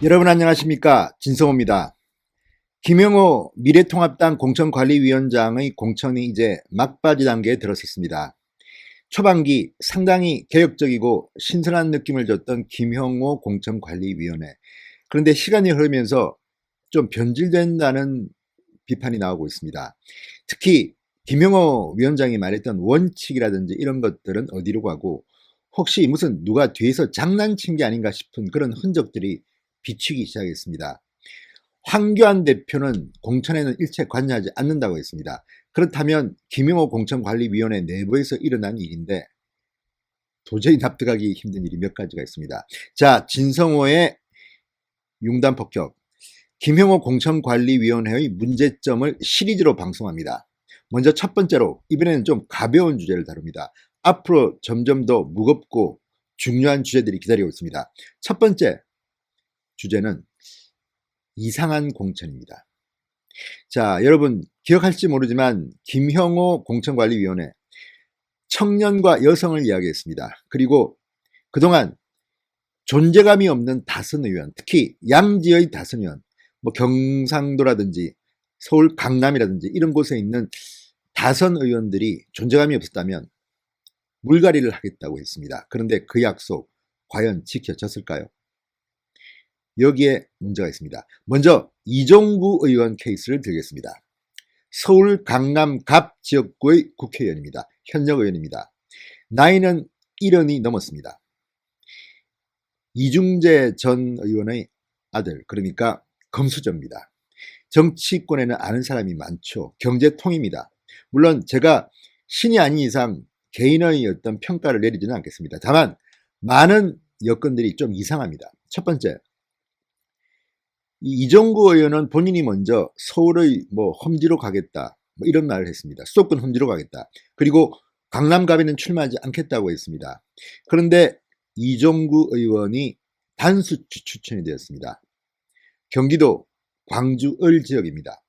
여러분 안녕하십니까, 진성호입니다. 김영호 미래통합당 공천관리위원장의 공천이 이제 막바지 단계에 들어섰습니다. 초반기 상당히 개혁적이고 신선한 느낌을 줬던 김영호 공천관리위원회. 그런데 시간이 흐르면서 좀 변질된다는 비판이 나오고 있습니다. 특히 김영호 위원장이 말했던 원칙이라든지 이런 것들은 어디로 가고, 혹시 무슨 누가 뒤에서 장난친 게 아닌가 싶은 그런 흔적들이 비추기 시작했습니다. 황교안 대표는 공천에는 일체 관여하지 않는다고 했습니다. 그렇다면 김영호 공천관리위원회 내부에서 일어난 일인데 도저히 납득하기 힘든 일이 몇 가지가 있습니다. 자, 진성호의 융단 폭격, 김영호 공천관리위원회의 문제점을 시리즈로 방송합니다. 먼저 첫 번째로, 이번에는 좀 가벼운 주제를 다룹니다. 앞으로 점점 더 무겁고 중요한 주제들이 기다리고 있습니다. 첫 번째 주제는 이상한 공천입니다. 자, 여러분 기억할지 모르지만 김형호 공천관리위원회, 청년과 여성을 이야기했습니다. 그리고 그동안 존재감이 없는 다선 의원, 특히 양지의 다선 의원, 뭐 경상도라든지 서울 강남이라든지 이런 곳에 있는 다선 의원들이 존재감이 없었다면 물갈이를 하겠다고 했습니다. 그런데 그 약속 과연 지켜졌을까요? 여기에 문제가 있습니다. 먼저 이종구 의원 케이스를 들겠습니다. 서울 강남 갑 지역구의 국회의원입니다. 현역 의원입니다. 나이는 70이 넘었습니다. 이중재 전 의원의 아들, 그러니까 금수저입니다. 정치권에는 아는 사람이 많죠. 경제통입니다. 물론 제가 신이 아닌 이상 개인의 어떤 평가를 내리지는 않겠습니다. 다만 많은 여건들이 좀 이상합니다. 첫 번째, 이종구 의원은 본인이 먼저 서울의 험지로 가겠다, 이런 말을 했습니다. 수도권 험지로 가겠다. 그리고 강남갑에는 출마하지 않겠다고 했습니다. 그런데 이종구 의원이 단수 추천이 되었습니다. 경기도 광주을 지역입니다.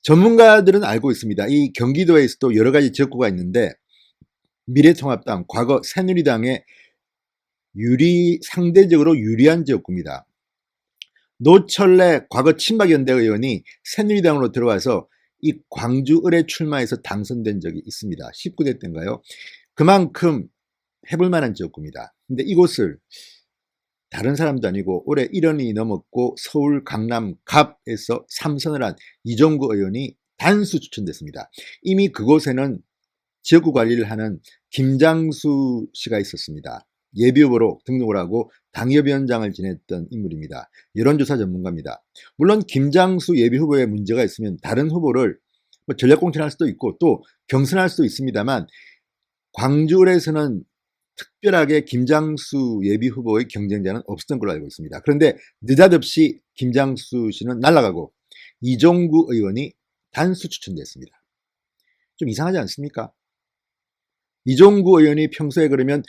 전문가들은 알고 있습니다. 이 경기도에서도 여러 가지 지역구가 있는데 미래통합당, 과거 새누리당의 상대적으로 유리한 지역구입니다. 노철래 과거 친박연대 의원이 새누리당으로 들어와서 이 광주을에 출마해서 당선된 적이 있습니다. 19대 때인가요? 그만큼 해볼 만한 지역구입니다. 근데 이곳을 다른 사람도 아니고 올해 1년이 넘었고 서울 강남 갑에서 3선을 한 이종구 의원이 단수 추천됐습니다. 이미 그곳에는 지역구 관리를 하는 김장수 씨가 있었습니다. 예비후보로 등록을 하고 당협위원장을 지냈던 인물입니다. 여론조사 전문가입니다. 물론 김장수 예비후보에 문제가 있으면 다른 후보를 전략공천할 수도 있고 또 경선할 수도 있습니다만, 광주에서는 특별하게 김장수 예비후보의 경쟁자는 없었던 걸로 알고 있습니다. 그런데 느닷없이 김장수 씨는 날아가고 이종구 의원이 단수 추천됐습니다. 좀 이상하지 않습니까? 이종구 의원이 평소에 그러면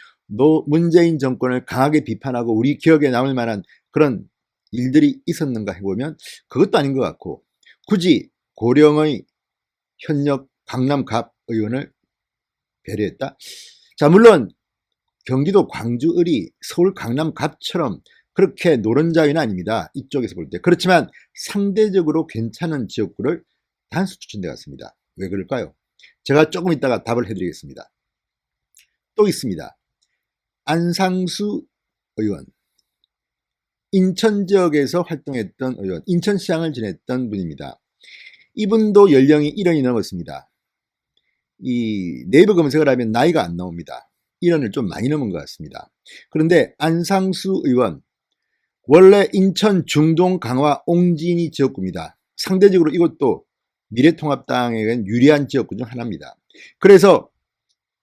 문재인 정권을 강하게 비판하고 우리 기억에 남을 만한 그런 일들이 있었는가 해보면 그것도 아닌 것 같고, 굳이 고령의 현역 강남 갑 의원을 배려했다? 자, 물론 경기도 광주을이 서울 강남 갑처럼 그렇게 노른자위는 아닙니다. 이쪽에서 볼 때. 그렇지만 상대적으로 괜찮은 지역구를 단수 추천돼 갔습니다. 왜 그럴까요? 제가 조금 이따가 답을 해드리겠습니다. 또 있습니다. 안상수 의원, 인천 지역에서 활동했던 의원, 인천시장을 지냈던 분입니다. 이분도 연령이 1년이 넘었습니다. 이 네이버 검색을 하면 나이가 안 나옵니다. 1년을 좀 많이 넘은 것 같습니다. 그런데 안상수 의원, 원래 인천 중동 강화 옹진이 지역구입니다. 상대적으로 이것도 미래통합당에겐 유리한 지역구 중 하나입니다. 그래서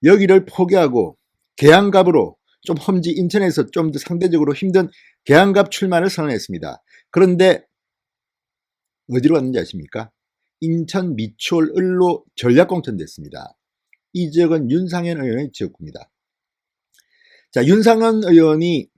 여기를 포기하고 계양갑으로, 좀 험지 인천에서 좀 더 상대적으로 힘든 계양갑 출마를 선언했습니다. 그런데 어디로 갔는지 아십니까? 인천 미추홀 을로 전략공천됐습니다. 이 지역은 윤상현 의원의 지역구입니다. 자, 윤상현 의원이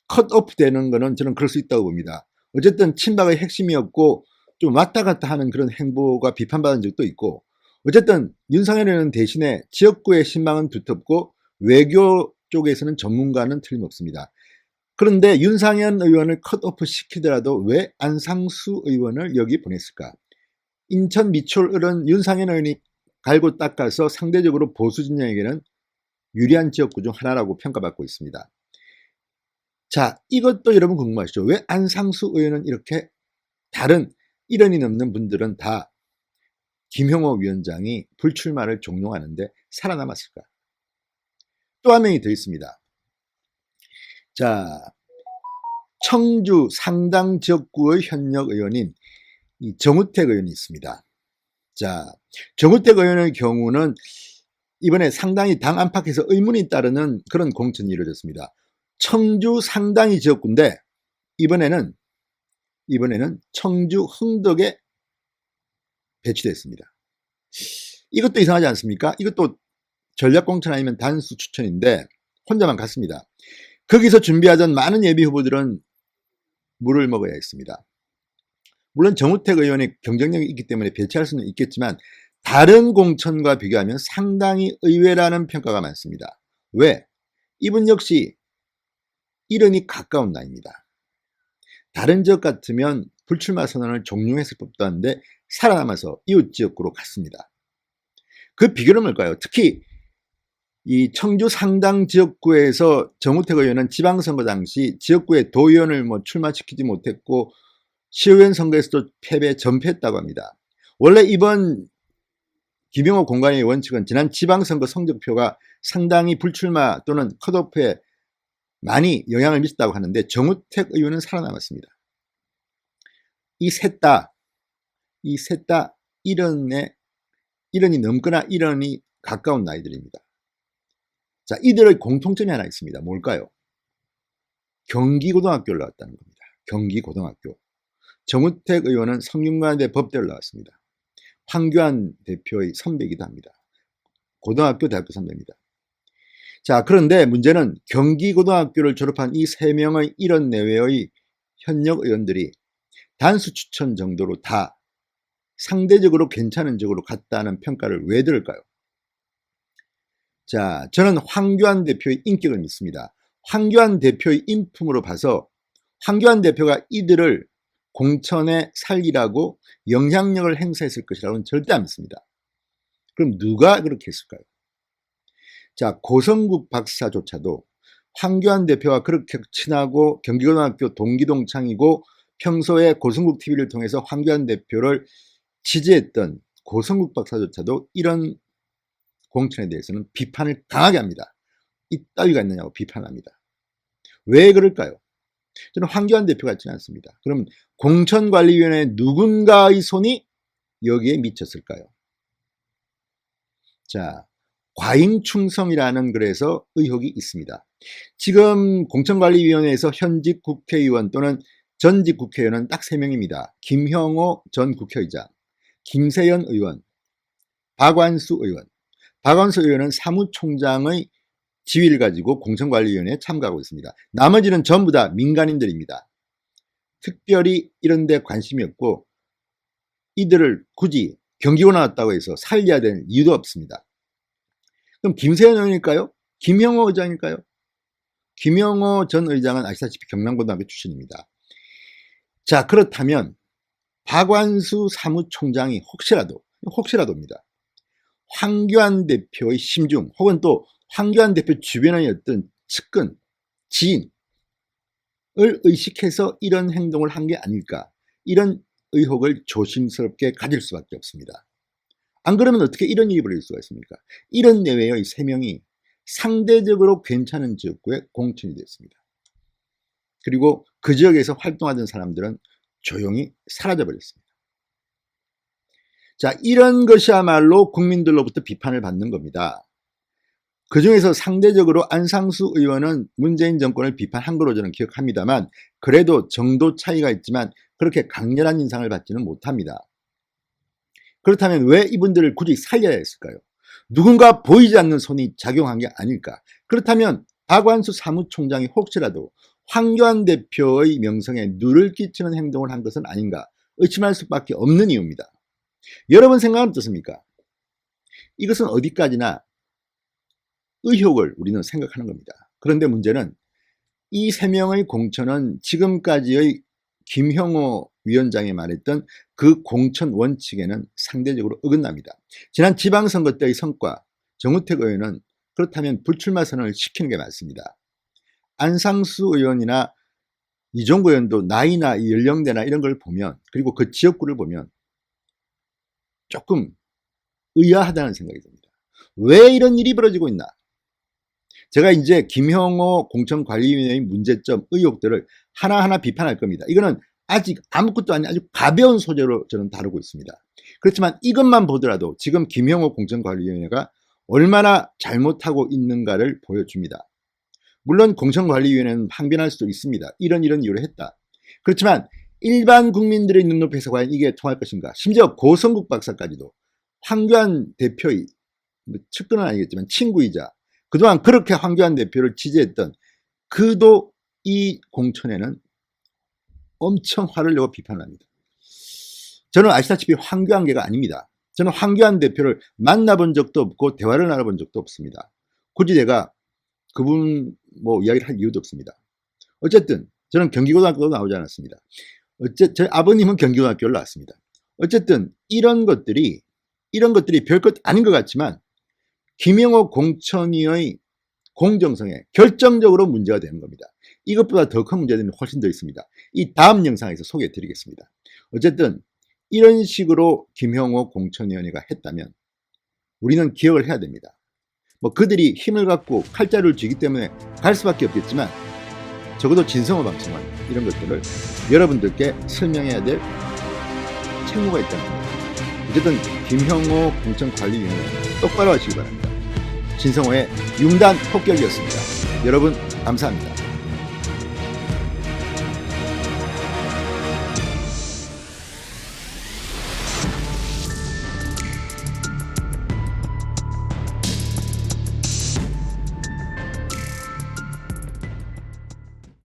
컷오프 되는 거는 저는 그럴 수 있다고 봅니다. 어쨌든 친박의 핵심이었고 좀 왔다 갔다 하는 그런 행보가 비판받은 적도 있고, 어쨌든 윤상현 의원은 대신에 지역구의 신망은 두텁고 외교 쪽에서는 전문가는 틀림없습니다. 그런데 윤상현 의원을 컷오프 시키더라도 왜 안상수 의원을 여기 보냈을까? 인천 미추홀은 윤상현 의원이 갈고 닦아서 상대적으로 보수 진영에게는 유리한 지역구 중 하나라고 평가받고 있습니다. 자, 이것도 여러분 궁금하시죠? 왜 안상수 의원은 이렇게 다른 일원이 넘는 분들은 다 김형호 위원장이 불출마를 종용하는데 살아남았을까? 또 한 명이 더 있습니다. 자, 청주 상당 지역구의 현역 의원인 이 정우택 의원이 있습니다. 자, 정우택 의원의 경우는 이번에 상당히 당 안팎에서 의문이 따르는 그런 공천이 이루어졌습니다. 청주 상당히 지역구인데 이번에는 청주 흥덕에 배치됐습니다. 이것도 이상하지 않습니까? 이것도 전략공천 아니면 단수 추천인데 혼자만 갔습니다. 거기서 준비하던 많은 예비 후보들은 물을 먹어야 했습니다. 물론 정우택 의원의 경쟁력이 있기 때문에 배치할 수는 있겠지만 다른 공천과 비교하면 상당히 의외라는 평가가 많습니다. 왜? 이분 역시 이름이 가까운 나이입니다. 다른 지역 같으면 불출마 선언을 종용했을 법도 한데 살아남아서 이웃 지역구로 갔습니다. 그 비결은 뭘까요? 특히 이 청주 상당 지역구에서 정우택 의원은 지방선거 당시 지역구에 도의원을 출마시키지 못했고 시의원 선거에서도 전패했다고 합니다. 원래 이번 김영호 공관위의 원칙은 지난 지방선거 성적표가 상당히 불출마 또는 컷오프에 많이 영향을 미쳤다고 하는데 정우택 의원은 살아남았습니다. 이 셋 다 일원이 넘거나 일원이 가까운 나이들입니다. 자, 이들의 공통점이 하나 있습니다. 뭘까요? 경기고등학교를 나왔다는 겁니다. 경기고등학교. 정우택 의원은 성균관대 법대를 나왔습니다. 황교안 대표의 선배이기도 합니다. 고등학교 대학교 선배입니다. 자, 그런데 문제는 경기고등학교를 졸업한 이 3명의 일원 내외의 현역 의원들이 단수 추천 정도로 다 상대적으로 괜찮은 지역으로 갔다는 평가를 왜 들을까요? 자, 저는 황교안 대표의 인격을 믿습니다. 황교안 대표의 인품으로 봐서 황교안 대표가 이들을 공천에 살리라고 영향력을 행사했을 것이라고는 절대 안 믿습니다. 그럼 누가 그렇게 했을까요? 자, 고성국 박사조차도 황교안 대표와 그렇게 친하고 경기고등학교 동기동창이고 평소에 고성국 TV를 통해서 황교안 대표를 지지했던 고성국 박사조차도 이런 공천에 대해서는 비판을 강하게 합니다. 이따위가 있느냐고 비판합니다. 왜 그럴까요? 저는 황교안 대표 같지는 않습니다. 그럼 공천관리위원회 누군가의 손이 여기에 미쳤을까요? 자, 과잉충성이라는 그래서 의혹이 있습니다. 지금 공천관리위원회에서 현직 국회의원 또는 전직 국회의원은 딱 3명입니다. 김형호 전 국회의장, 김세연 의원, 박완수 의원. 박완수 의원은 사무총장의 지위를 가지고 공천관리위원회에 참가하고 있습니다. 나머지는 전부 다 민간인들입니다. 특별히 이런 데 관심이 없고 이들을 굳이 경기고 나왔다고 해서 살려야 되는 이유도 없습니다. 그럼 김세연 의원일까요? 김형호 의장일까요? 김형호 전 의장은 아시다시피 경남고등학교 출신입니다. 자, 그렇다면 박완수 사무총장이 혹시라도입니다. 황교안 대표의 심중 혹은 또 황교안 대표 주변의 어떤 측근, 지인을 의식해서 이런 행동을 한 게 아닐까, 이런 의혹을 조심스럽게 가질 수밖에 없습니다. 안 그러면 어떻게 이런 일이 벌어질 수가 있습니까? 이런 내외의 3명이 상대적으로 괜찮은 지역구에 공천이 됐습니다. 그리고 그 지역에서 활동하던 사람들은 조용히 사라져버렸습니다. 자, 이런 것이야말로 국민들로부터 비판을 받는 겁니다. 그 중에서 상대적으로 안상수 의원은 문재인 정권을 비판한 걸로 저는 기억합니다만 그래도 정도 차이가 있지만 그렇게 강렬한 인상을 받지는 못합니다. 그렇다면 왜 이분들을 굳이 살려야 했을까요? 누군가 보이지 않는 손이 작용한 게 아닐까? 그렇다면 박완수 사무총장이 혹시라도 황교안 대표의 명성에 누를 끼치는 행동을 한 것은 아닌가 의심할 수밖에 없는 이유입니다. 여러분 생각은 어떻습니까? 이것은 어디까지나 의혹을 우리는 생각하는 겁니다. 그런데 문제는 이 3명의 공천은 지금까지의 김형호 위원장이 말했던 그 공천 원칙에는 상대적으로 어긋납니다. 지난 지방선거 때의 성과, 정우택 의원은 그렇다면 불출마 선언을 시키는 게 맞습니다. 안상수 의원이나 이종구 의원도 나이나 연령대나 이런 걸 보면, 그리고 그 지역구를 보면 조금 의아하다는 생각이 듭니다. 왜 이런 일이 벌어지고 있나? 제가 이제 김형호 공천관리위원회의 문제점, 의혹들을 하나하나 비판할 겁니다. 이거는 아직 아무것도 아닌 아주 가벼운 소재로 저는 다루고 있습니다. 그렇지만 이것만 보더라도 지금 김형호 공천관리위원회가 얼마나 잘못하고 있는가를 보여줍니다. 물론 공천관리위원회는 항변할 수도 있습니다. 이런 이유로 했다. 그렇지만 일반 국민들의 눈높이에서 과연 이게 통할 것인가? 심지어 고성국 박사까지도 황교안 대표의 측근은 아니겠지만 친구이자 그동안 그렇게 황교안 대표를 지지했던 그도 이 공천에는 엄청 화를 내고 비판을 합니다. 저는 아시다시피 황교안계가 아닙니다. 저는 황교안 대표를 만나본 적도 없고 대화를 나눠본 적도 없습니다. 굳이 내가 그분 이야기를 할 이유도 없습니다. 어쨌든 저는 경기고등학교도 나오지 않았습니다. 저희 아버님은 경기고등학교를 나왔습니다. 어쨌든 이런 것들이 별것 아닌 것 같지만 김형호 공천위의 공정성에 결정적으로 문제가 되는 겁니다. 이것보다 더 큰 문제들은 훨씬 더 있습니다. 이 다음 영상에서 소개해 드리겠습니다. 어쨌든 이런 식으로 김형호 공천위원회가 했다면 우리는 기억을 해야 됩니다. 그들이 힘을 갖고 칼자루를 쥐기 때문에 갈 수밖에 없겠지만 적어도 진성호 방송은 이런 것들을 여러분들께 설명해야 될 책무가 있다는 겁니다. 어쨌든 김형호 공천관리위원회 똑바로 하시기 바랍니다. 진성호의 융단 폭격이었습니다. 여러분 감사합니다.